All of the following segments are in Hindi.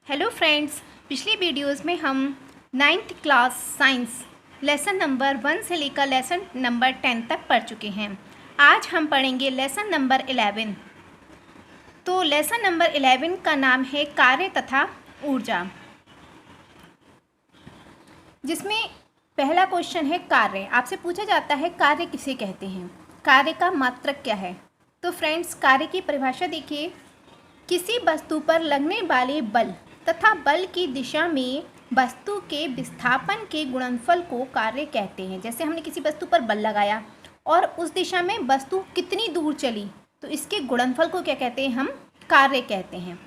हेलो फ्रेंड्स, पिछली वीडियोस में हम 9th class science lesson number 1 से लेकर लेसन नंबर 10 तक पढ़ चुके हैं। आज हम पढ़ेंगे लेसन नंबर 11। तो लेसन नंबर 11 का नाम है कार्य तथा ऊर्जा, जिसमें पहला क्वेश्चन है कार्य। आपसे पूछा जाता है कार्य किसे कहते हैं, कार्य का मात्रक क्या है। तो फ्रेंड्स, कार्य की परिभाषा देखिए, किसी वस्तु पर लगने वाले बल तथा बल की दिशा में वस्तु के विस्थापन के गुणनफल को कार्य कहते हैं। जैसे हमने किसी वस्तु पर बल लगाया और उस दिशा में वस्तु कितनी दूर चली, तो इसके गुणनफल को क्या कहते हैं, हम कार्य कहते हैं।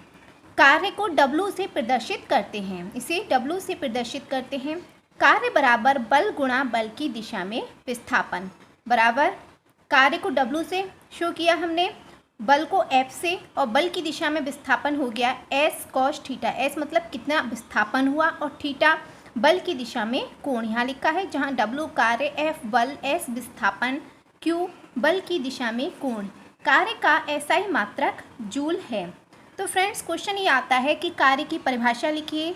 कार्य को W से प्रदर्शित करते हैं, इसे W से प्रदर्शित करते हैं। कार्य बराबर बल गुणा बल की दिशा में विस्थापन बराबर, कार्य को W से शो किया हमने, बल को F से, और बल की दिशा में विस्थापन हो गया S cos थीटा। S मतलब कितना विस्थापन हुआ, और थीटा बल की दिशा में कोण यहाँ लिखा है, जहाँ W कार्य, F बल, S विस्थापन, Q बल की दिशा में कोण। कार्य का SI मात्रक जूल है। तो फ्रेंड्स, क्वेश्चन ये आता है कि कार्य की परिभाषा लिखिए,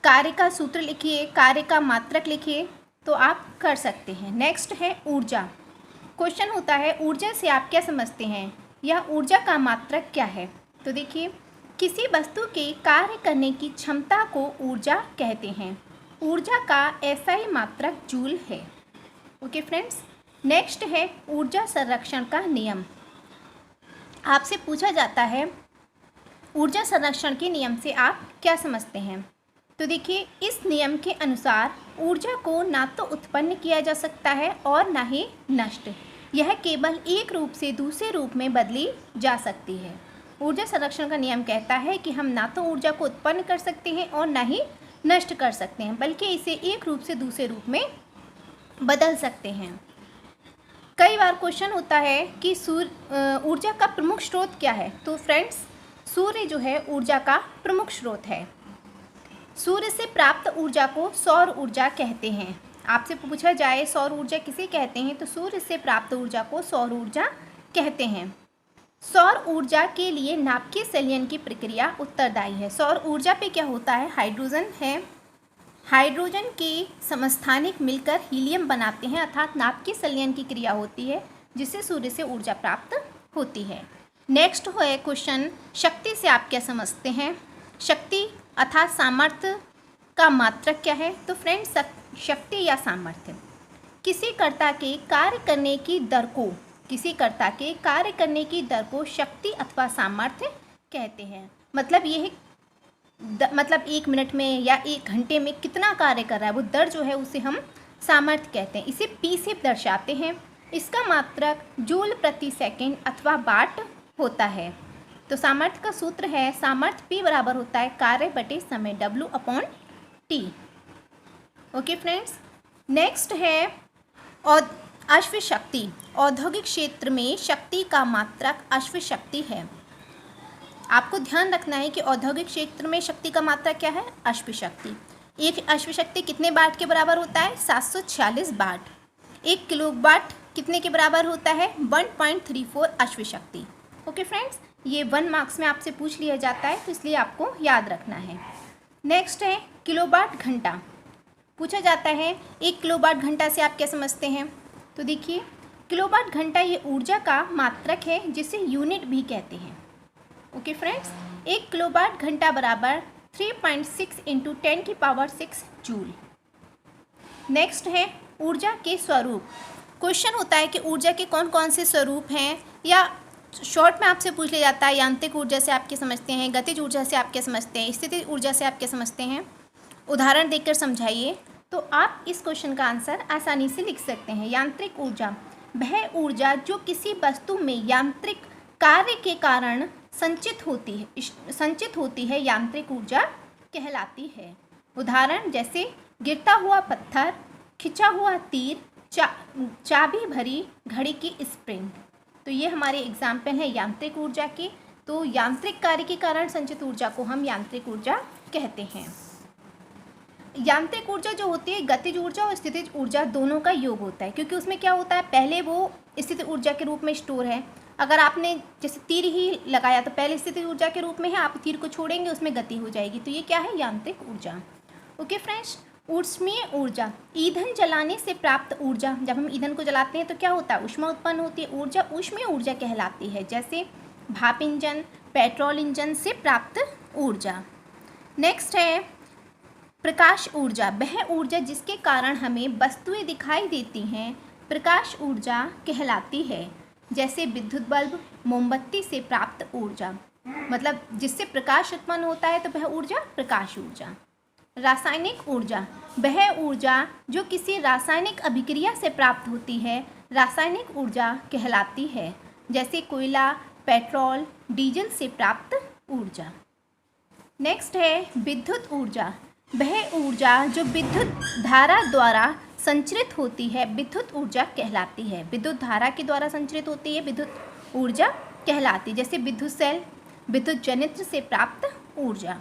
कार्य का सूत्र लिखिए, कार्य का मात्रक लिखिए, तो आप कर सकते हैं। नेक्स्ट है ऊर्जा। क्वेश्चन होता है ऊर्जा से आप क्या समझते हैं, यह ऊर्जा का मात्रक क्या है। तो देखिए, किसी वस्तु के कार्य करने की क्षमता को ऊर्जा कहते हैं। ऊर्जा का SI मात्रक जूल है। ओके फ्रेंड्स, नेक्स्ट है ऊर्जा संरक्षण का नियम। आपसे पूछा जाता है ऊर्जा संरक्षण के नियम से आप क्या समझते हैं। तो देखिए, इस नियम के अनुसार ऊर्जा को ना तो उत्पन्न किया जा सकता है और ना ही नष्ट, यह केवल एक रूप से दूसरे रूप में बदली जा सकती है। ऊर्जा संरक्षण का नियम कहता है कि हम ना तो ऊर्जा को उत्पन्न कर सकते हैं और ना ही नष्ट कर सकते हैं, बल्कि इसे एक रूप से दूसरे रूप में बदल सकते हैं। कई बार क्वेश्चन होता है कि ऊर्जा का प्रमुख स्रोत क्या है। तो फ्रेंड्स, सूर्य जो है ऊर्जा का प्रमुख स्रोत है। सूर्य से प्राप्त ऊर्जा को सौर ऊर्जा कहते हैं। आपसे पूछा जाए सौर ऊर्जा किसे कहते हैं, तो सूर्य से प्राप्त ऊर्जा को सौर ऊर्जा कहते हैं। सौर ऊर्जा के लिए नाभिकीय संलयन की प्रक्रिया उत्तरदायी है। सौर ऊर्जा पे क्या होता है, हाइड्रोजन है, हाइड्रोजन के समस्थानिक मिलकर हीलियम बनाते हैं, अर्थात नाभिकीय संलयन की क्रिया होती है, जिससे सूर्य से ऊर्जा प्राप्त होती है। नेक्स्ट है क्वेश्चन, शक्ति से आप क्या समझते हैं, शक्ति अर्थात सामर्थ्य का मात्रक क्या है। तो फ्रेंड्स, शक्ति या सामर्थ्य किसी कर्ता के कार्य करने की दर को, किसी कर्ता के कार्य करने की दर को शक्ति अथवा सामर्थ्य कहते हैं। मतलब ये मतलब 1 मिनट में या 1 घंटे में कितना कार्य कर रहा है, वो दर जो है उसे हम सामर्थ्य कहते हैं। इसे P से दर्शाते हैं। इसका मात्रक जूल प्रति सेकेंड अथवा वाट होता है। तो सामर्थ्य का सूत्र है, सामर्थ्य P बराबर होता है कार्य बटे समय W/T। ओके फ्रेंड्स, नेक्स्ट है अश्व शक्ति। औद्योगिक क्षेत्र में शक्ति का मात्रक अश्व शक्ति है। आपको ध्यान रखना है कि औद्योगिक क्षेत्र में शक्ति का मात्रक क्या है, अश्व शक्ति। एक अश्व शक्ति कितने वाट के बराबर होता है, 746 वाट। 1 किलोवाट कितने के बराबर होता है, 1.34 अश्व शक्ति। ओके फ्रेंड्स, ये 1 मार्क्स में आपसे पूछ लिया जाता है, तो इसलिए आपको याद रखना है। नेक्स्ट है किलोवाट घंटा। पूछा जाता है 1 किलोवाट घंटा से आप क्या समझते हैं। तो देखिए, किलोवाट घंटा ये ऊर्जा का मात्रक है, जिसे यूनिट भी कहते हैं। ओके फ्रेंड्स, 1 किलोवाट घंटा बराबर 3.6 × 10⁶ जूल। नेक्स्ट है ऊर्जा के स्वरूप। क्वेश्चन होता है कि ऊर्जा के कौन कौन से स्वरूप हैं, या शॉर्ट में आपसे पूछ लिया जाता है यांत्रिक ऊर्जा से आप क्या समझते हैं, गतिज ऊर्जा से आप क्या समझते हैं, स्थितिज ऊर्जा से आप क्या समझते हैं। उदाहरण देकर समझाइए, तो आप इस क्वेश्चन का आंसर आसानी से लिख सकते हैं। यांत्रिक ऊर्जा वह ऊर्जा जो किसी वस्तु में यांत्रिक कार्य के कारण संचित होती है यांत्रिक ऊर्जा कहलाती है। उदाहरण जैसे गिरता हुआ पत्थर, खिंचा हुआ तीर, चाबी भरी घड़ी की स्प्रिंग। तो ये हमारे एग्जाम्पल हैं यांत्रिक ऊर्जा के। तो यांत्रिक कार्य के कारण संचित ऊर्जा को हम यांत्रिक ऊर्जा कहते हैं। यांत्रिक ऊर्जा जो होती है, गतिज ऊर्जा और स्थितिज ऊर्जा दोनों का योग होता है, क्योंकि उसमें क्या होता है, पहले वो स्थितिज ऊर्जा के रूप में स्टोर है, अगर आपने जैसे तीर ही लगाया तो पहले स्थितिज ऊर्जा के रूप में है, आप तीर को छोड़ेंगे उसमें गति हो जाएगी, तो ये क्या है, यांत्रिक ऊर्जा। ओके फ्रेंड्स, ऊष्मीय ऊर्जा, ईंधन जलाने से प्राप्त ऊर्जा। जब हम ईंधन को जलाते हैं तो क्या होता है, ऊष्मा उत्पन्न होती है, ऊर्जा ऊष्मीय ऊर्जा कहलाती है, जैसे भाप इंजन, पेट्रोल इंजन से प्राप्त ऊर्जा। नेक्स्ट है प्रकाश ऊर्जा, वह ऊर्जा जिसके कारण हमें वस्तुएं दिखाई देती हैं प्रकाश ऊर्जा कहलाती है, जैसे विद्युत बल्ब, मोमबत्ती से प्राप्त ऊर्जा। मतलब जिससे प्रकाश उत्पन्न होता है तो वह ऊर्जा प्रकाश ऊर्जा। रासायनिक ऊर्जा, वह ऊर्जा जो किसी रासायनिक अभिक्रिया से प्राप्त होती है रासायनिक ऊर्जा कहलाती है, जैसे कोयला, पेट्रोल, डीजल से प्राप्त ऊर्जा। नेक्स्ट है विद्युत ऊर्जा, वह ऊर्जा जो विद्युत धारा द्वारा संचरित होती है विद्युत ऊर्जा कहलाती है। विद्युत धारा के द्वारा संचरित होती है विद्युत ऊर्जा कहलाती है, जैसे विद्युत सेल, विद्युत जनित्र से प्राप्त ऊर्जा।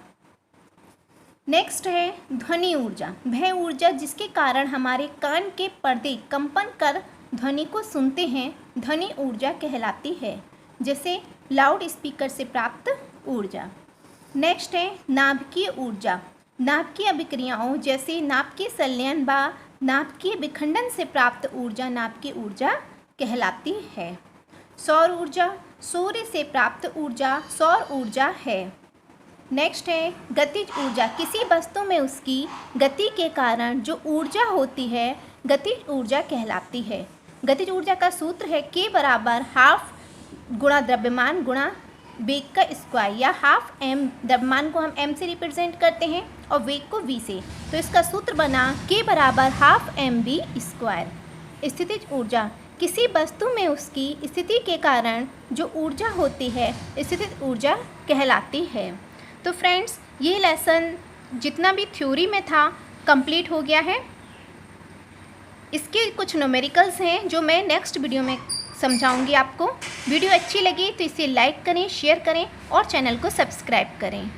नेक्स्ट है ध्वनि ऊर्जा, वह ऊर्जा जिसके कारण हमारे कान के पर्दे कंपन कर ध्वनि को सुनते हैं ध्वनि ऊर्जा कहलाती है, जैसे लाउड स्पीकर से प्राप्त ऊर्जा। नेक्स्ट है नाभिकीय ऊर्जा, नाभिकीय अभिक्रियाओं जैसे नाभिकीय संलयन व नाभिकीय विखंडन से प्राप्त ऊर्जा नाभिकीय ऊर्जा कहलाती है। सौर ऊर्जा, सूर्य से प्राप्त ऊर्जा सौर ऊर्जा है। नेक्स्ट है गतिज ऊर्जा, किसी वस्तु में उसकी गति के कारण जो ऊर्जा होती है गतिज ऊर्जा कहलाती है। गतिज ऊर्जा का सूत्र है K बराबर हाफ गुणा द्रव्यमान गुणा वेग का स्क्वायर, या हाफ m, द्रव्यमान को हम m से रिप्रेजेंट करते हैं और वेग को v से, तो इसका सूत्र बना K बराबर हाफ mv स्क्वायर। स्थितिज ऊर्जा, किसी वस्तु में उसकी स्थिति के कारण जो ऊर्जा होती है स्थितिज ऊर्जा कहलाती है। तो फ्रेंड्स, ये लेसन जितना भी थ्योरी में था कंप्लीट हो गया है। इसके कुछ न्यूमेरिकल्स हैं जो मैं नेक्स्ट वीडियो में समझाऊंगी आपको। वीडियो अच्छी लगी तो इसे लाइक करें, शेयर करें और चैनल को सब्सक्राइब करें।